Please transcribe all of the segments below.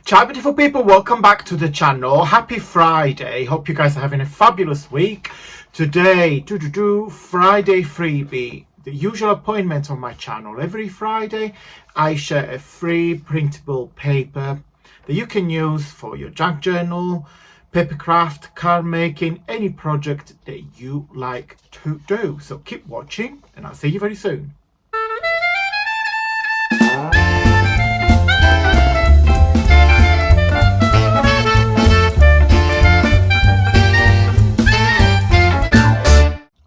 Ciao beautiful people, welcome back to the channel. Happy Friday. Hope you guys are having a fabulous week. Today, Friday freebie. The usual appointment on my channel. Every Friday I share a free printable paper that you can use for your junk journal, papercraft, card making, any project that you like to do. So keep watching and I'll see you very soon.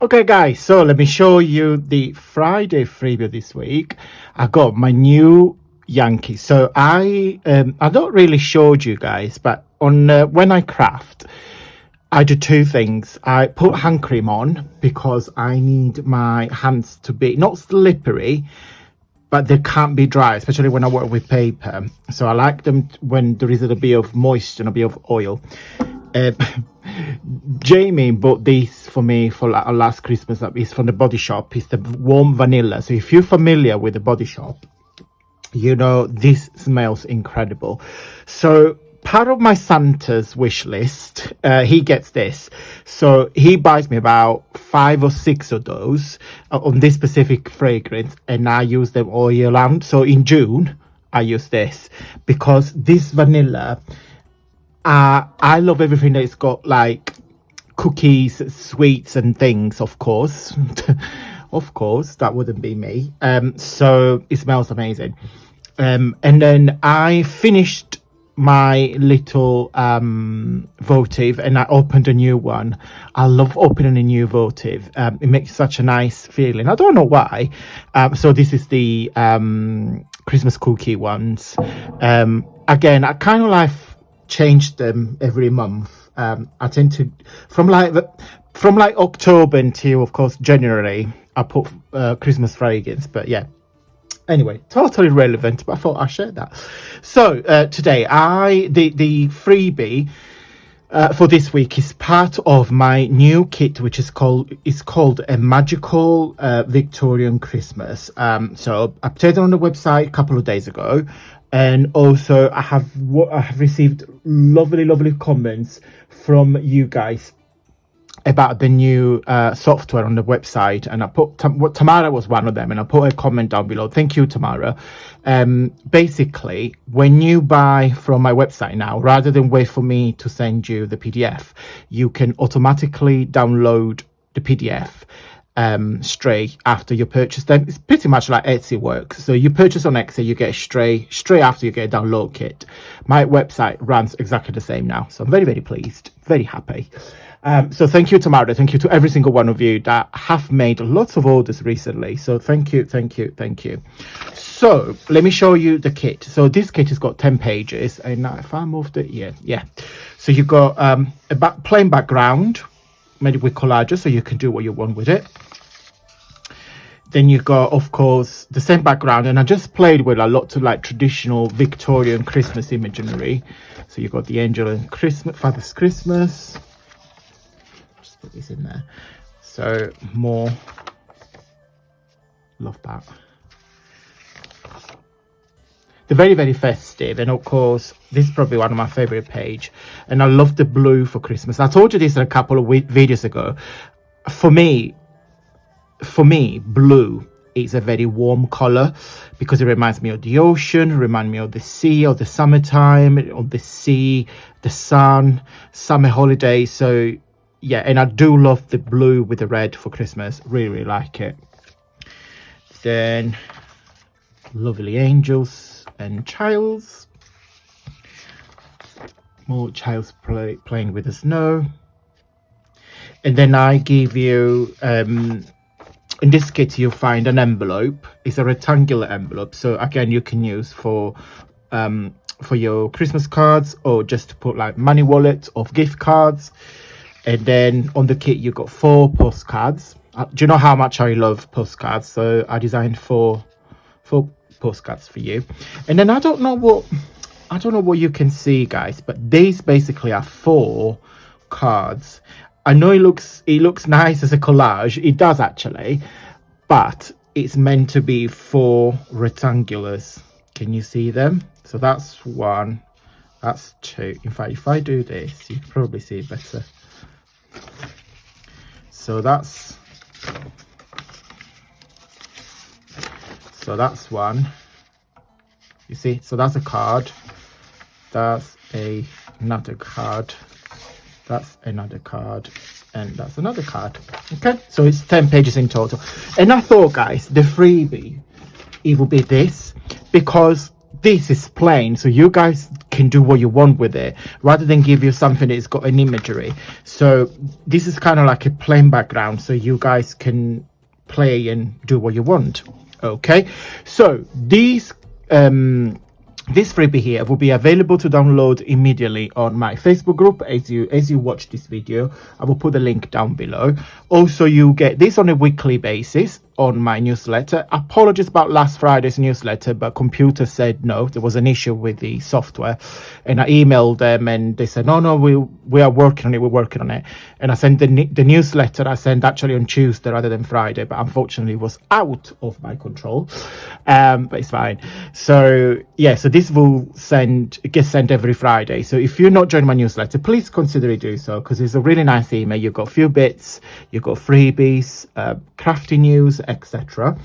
Okay guys, so let me show you the Friday freebie this week. I got my new Yankee. So I don't really showed you guys, but on when I craft, I do two things. I put hand cream on because I need my hands to be not slippery, but they can't be dry, especially when I work with paper. So I like them when there is a bit of moisture and a bit of oil. Jamie bought this for me for last Christmas. It's from the Body Shop. It's the warm vanilla. So if you're familiar with the Body Shop, you know this smells incredible. So part of my Santa's wish list, he gets this. So he buys me about 5 or 6 of those on this specific fragrance, and I use them all year round. So in June I use this because this vanilla, I love everything that it's got, like cookies, sweets and things, of course. Of course, that wouldn't be me. So it smells amazing. And then I finished my little votive and I opened a new one. I love opening a new votive. It makes such a nice feeling. I don't know why. So this is the Christmas cookie ones. Again, I kind of like change them every month. I tend to from like October until of course January I put Christmas fragrance, but yeah, anyway, totally relevant, but I thought I'd share that. So today the freebie for this week is part of my new kit, which is called a magical Victorian Christmas. So I put it on the website a couple of days ago. And also I have received lovely comments from you guys about the new software on the website, and I put Tamara was one of them, and I put a comment down below. Thank you, Tamara. Basically, when you buy from my website now, rather than wait for me to send you the PDF, you can automatically download the PDF straight after you purchase them. It's pretty much like Etsy works. So you purchase on Etsy, you get straight after you get a download kit. My website runs exactly the same now, so I'm very pleased, very happy. So thank you, Tamara. Thank you to every single one of you that have made lots of orders recently. So thank you. So let me show you the kit. So this kit has got 10 pages, and if I moved it, yeah. So you've got a plain background made with collages, so you can do what you want with it. Then you got, of course, the same background, and I just played with a lot of like traditional Victorian Christmas imagery. So you got the angel and Christmas, Father's Christmas. Just put this in there. So more, love that. They're very festive, and of course this is probably one of my favorite page, and I love the blue for Christmas. I told you this a couple of videos ago. For me, blue is a very warm color because it reminds me of the ocean, remind me of the sea, or the summertime, of the sea, the sun, summer holidays. So yeah, and I do love the blue with the red for Christmas. Really like it. Then lovely angels and childs, more childs playing with the snow. And then I give you in this kit you'll find an envelope. It's a rectangular envelope, so again you can use for your Christmas cards, or just to put like money wallet or gift cards. And then on the kit you got 4 postcards. Do you know how much I love postcards? So I designed 4 postcards for you. And then I don't know what you can see, guys, but these basically are 4 cards. I know it looks nice as a collage. It does actually, but it's meant to be 4 rectangulars. Can you see them? So that's 1, That's 2. In fact, if I do this, you can probably see it better. So that's 1. You see, so that's a card. That's another card. That's another card. And that's another card. Okay, so it's 10 pages in total. And I thought, guys, the freebie, it will be this, because this is plain, so you guys can do what you want with it rather than give you something that's got an imagery. So this is kind of like a plain background, so you guys can play and do what you want. Okay, so these this freebie here will be available to download immediately on my Facebook group. As you watch this video, I will put the link down below. Also, you get this on a weekly basis on my newsletter. Apologies about last Friday's newsletter, but computer said no, there was an issue with the software, and I emailed them and they said no, we are working on it, we're working on it. And I sent the newsletter, I sent actually on Tuesday rather than Friday, but unfortunately it was out of my control, but it's fine. So yeah, so this will get sent every Friday. So if you're not joining my newsletter, please consider do so, because it's a really nice email. You've got a few bits, you've got freebies, crafty news, etc.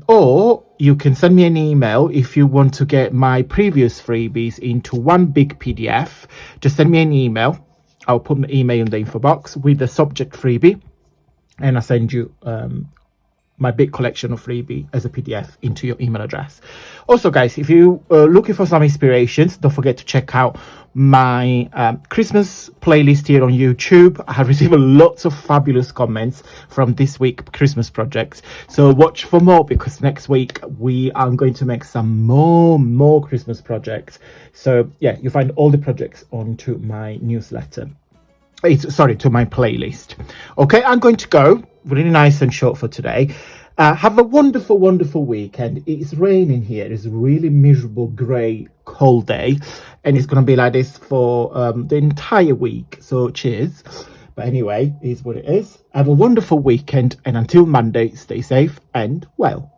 Or you can send me an email if you want to get my previous freebies into one big PDF. Just send me an email. I'll put my email in the info box with the subject freebie, and I'll send you my big collection of freebie as a PDF into your email address. Also, guys, if you are looking for some inspirations, don't forget to check out my Christmas playlist here on YouTube. I have received lots of fabulous comments from this week Christmas projects, so watch for more, because next week we are going to make some more Christmas projects. So yeah, you find all the projects onto my newsletter. To my playlist. Okay, I'm going to go. Really nice and short for today. Have a wonderful weekend. It's raining here. It's a really miserable, grey, cold day, and it's going to be like this for the entire week. So cheers. But anyway, it is what it is. Have a wonderful weekend, and until Monday, stay safe and well.